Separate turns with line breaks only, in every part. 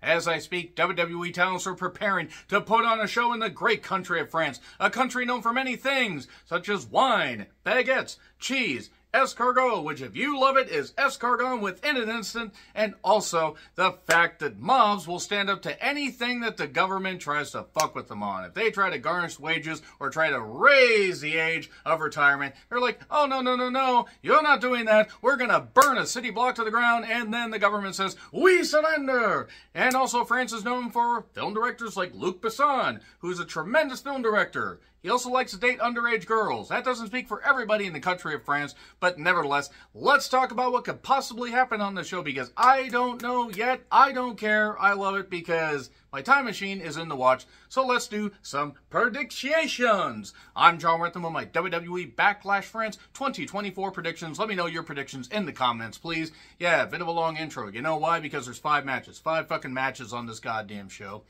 As I speak, WWE talents are preparing to put on a show in the great country of France, a country known for many things, such as wine, baguettes, cheese, escargot, which if you love it is escargot within an instant, and also the fact that mobs will stand up to anything that the government tries to fuck with them on. If they try to garnish wages or try to raise the age of retirement, they're like, oh, no, you're not doing that. We're going to burn a city block to the ground, and then the government says, we surrender. And also France is known for film directors like Luc Besson, who's a tremendous film director. He also likes to date underage girls. That doesn't speak for everybody in the country of France, but nevertheless, let's talk about what could possibly happen on the show, because I don't know yet. I don't care. I love it because my time machine is in the watch. So let's do some predictions. I'm John Rentham with my WWE Backlash France 2024 predictions. Let me know your predictions in the comments, please. Yeah, a bit of a long intro. You know why? Because there's 5 matches. 5 fucking matches on this goddamn show.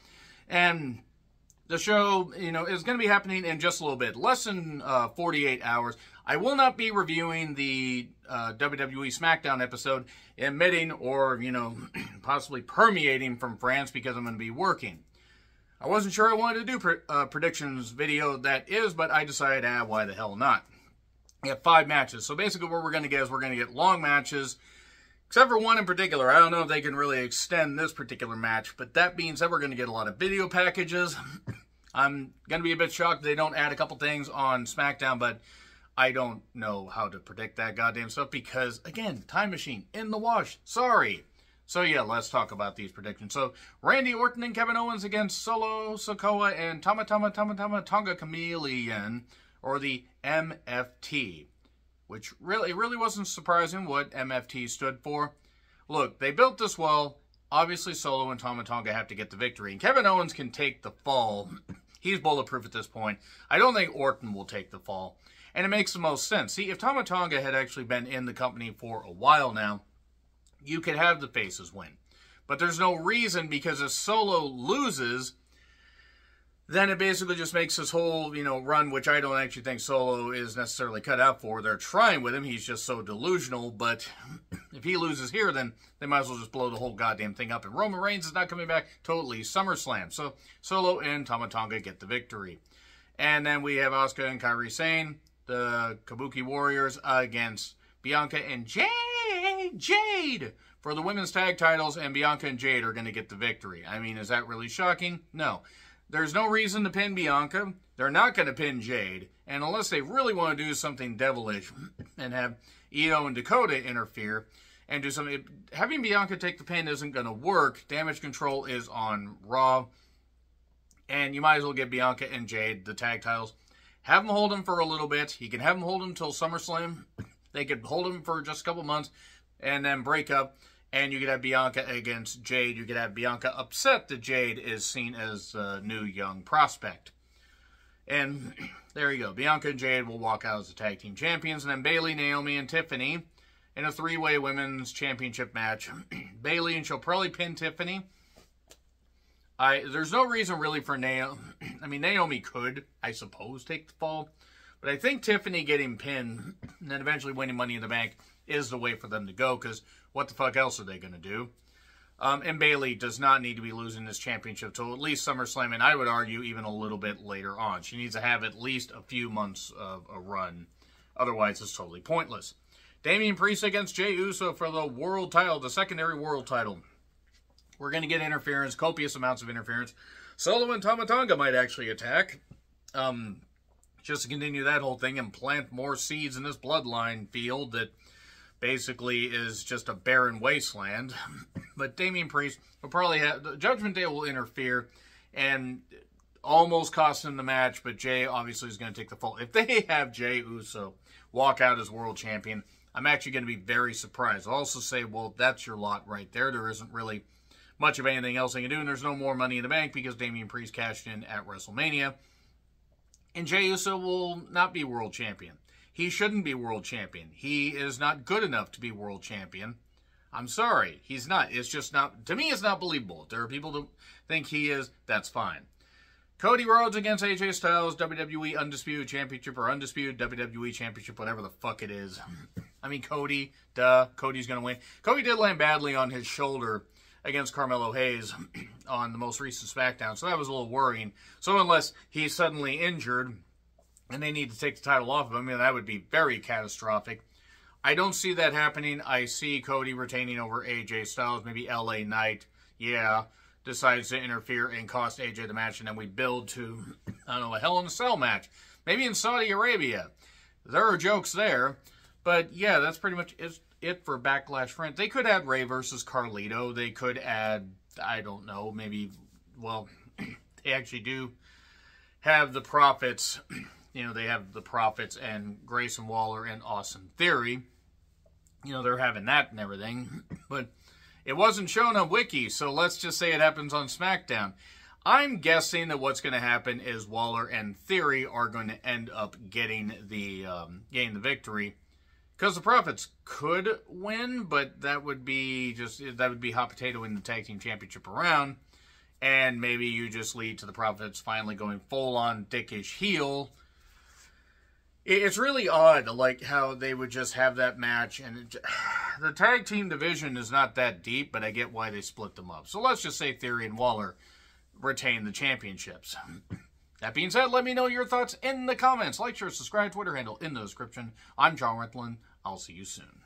And the show, is going to be happening in just a little bit, less than 48 hours. I will not be reviewing the WWE SmackDown episode, emitting or, possibly permeating from France because I'm going to be working. I wasn't sure I wanted to do predictions video that is, but I decided, why the hell not? We have 5 matches. So basically what we're going to get is we're going to get long matches, except for one in particular. I don't know if they can really extend this particular match, but that being said, we're going to get a lot of video packages. I'm going to be a bit shocked they don't add a couple things on SmackDown, but I don't know how to predict that goddamn stuff because, again, time machine in the wash. Sorry. So, yeah, let's talk about these predictions. So, Randy Orton and Kevin Owens against Solo Sikoa and Tama Tonga Chameleon, or the MFT. Which really wasn't surprising what MFT stood for. Look, they built this well. Obviously, Solo and Tama Tonga have to get the victory. And Kevin Owens can take the fall. He's bulletproof at this point. I don't think Orton will take the fall. And it makes the most sense. See, if Tama Tonga had actually been in the company for a while now, you could have the faces win. But there's no reason, because if Solo loses, then it basically just makes this whole, run, which I don't actually think Solo is necessarily cut out for. They're trying with him. He's just so delusional. But if he loses here, then they might as well just blow the whole goddamn thing up. And Roman Reigns is not coming back totally SummerSlam. So Solo and Tama Tonga get the victory. And then we have Asuka and Kairi Sane, the Kabuki Warriors, against Bianca and Jade for the women's tag titles. And Bianca and Jade are going to get the victory. I mean, is that really shocking? No. There's no reason to pin Bianca. They're not going to pin Jade. And unless they really want to do something devilish and have Io and Dakota interfere and do something, having Bianca take the pin isn't going to work. Damage Control is on Raw. And you might as well give Bianca and Jade the tag titles. Have them hold them for a little bit. You can have them hold them until SummerSlam. They could hold them for just a couple months and then break up. And you could have Bianca against Jade. You could have Bianca upset that Jade is seen as a new young prospect. And there you go. Bianca and Jade will walk out as the tag team champions. And then Bayley, Naomi, and Tiffany in a 3-way women's championship match. Bayley, and she'll probably pin Tiffany. There's no reason really for Naomi. I mean, Naomi could, I suppose, take the fall. But I think Tiffany getting pinned and then eventually winning Money in the Bank is the way for them to go, because what the fuck else are they going to do? And Bayley does not need to be losing this championship till at least SummerSlam, and I would argue even a little bit later on. She needs to have at least a few months of a run. Otherwise, it's totally pointless. Damian Priest against Jey Uso for the world title, the secondary world title. We're going to get interference, copious amounts of interference. Solo and Tama Tonga might actually attack. Just to continue that whole thing and plant more seeds in this bloodline field that basically is just a barren wasteland. But Damian Priest will probably have... Judgment Day will interfere and almost cost him the match, but Jey obviously is going to take the fall. If they have Jey Uso walk out as world champion, I'm actually going to be very surprised. I'll also say, well, that's your lot right there. There isn't really much of anything else they can do, and there's no more Money in the Bank because Damian Priest cashed in at WrestleMania. And Jey Uso will not be world champion. He shouldn't be world champion. He is not good enough to be world champion. I'm sorry. He's not. It's just not, to me, it's not believable. If there are people that think he is, that's fine. Cody Rhodes against AJ Styles, WWE Undisputed Championship, or Undisputed WWE Championship, whatever the fuck it is. I mean, Cody, duh, Cody's going to win. Cody did land badly on his shoulder against Carmelo Hayes on the most recent SmackDown. So that was a little worrying. So unless he's suddenly injured and they need to take the title off of him, that would be very catastrophic. I don't see that happening. I see Cody retaining over AJ Styles, maybe LA Knight, decides to interfere and cost AJ the match, and then we build to, I don't know, a Hell in a Cell match. Maybe in Saudi Arabia. There are jokes there, but yeah, that's pretty much it for Backlash France. They could add Rey versus Carlito. They could add, I don't know, maybe, well, they actually do have the Profits. They have the Profits and Grayson Waller and Austin Theory. They're having that and everything. But it wasn't shown on Wiki, so let's just say it happens on SmackDown. I'm guessing that what's going to happen is Waller and Theory are going to end up getting the victory. Because the Profits could win, but that would be hot potato in the Tag Team Championship around. And maybe you just lead to the Profits finally going full-on dickish heel. It's really odd, like, how they would just have that match. And the tag team division is not that deep, but I get why they split them up. So let's just say Theory and Waller retain the championships. That being said, let me know your thoughts in the comments. Like, share, subscribe, Twitter handle in the description. I'm John Renthelen. I'll see you soon.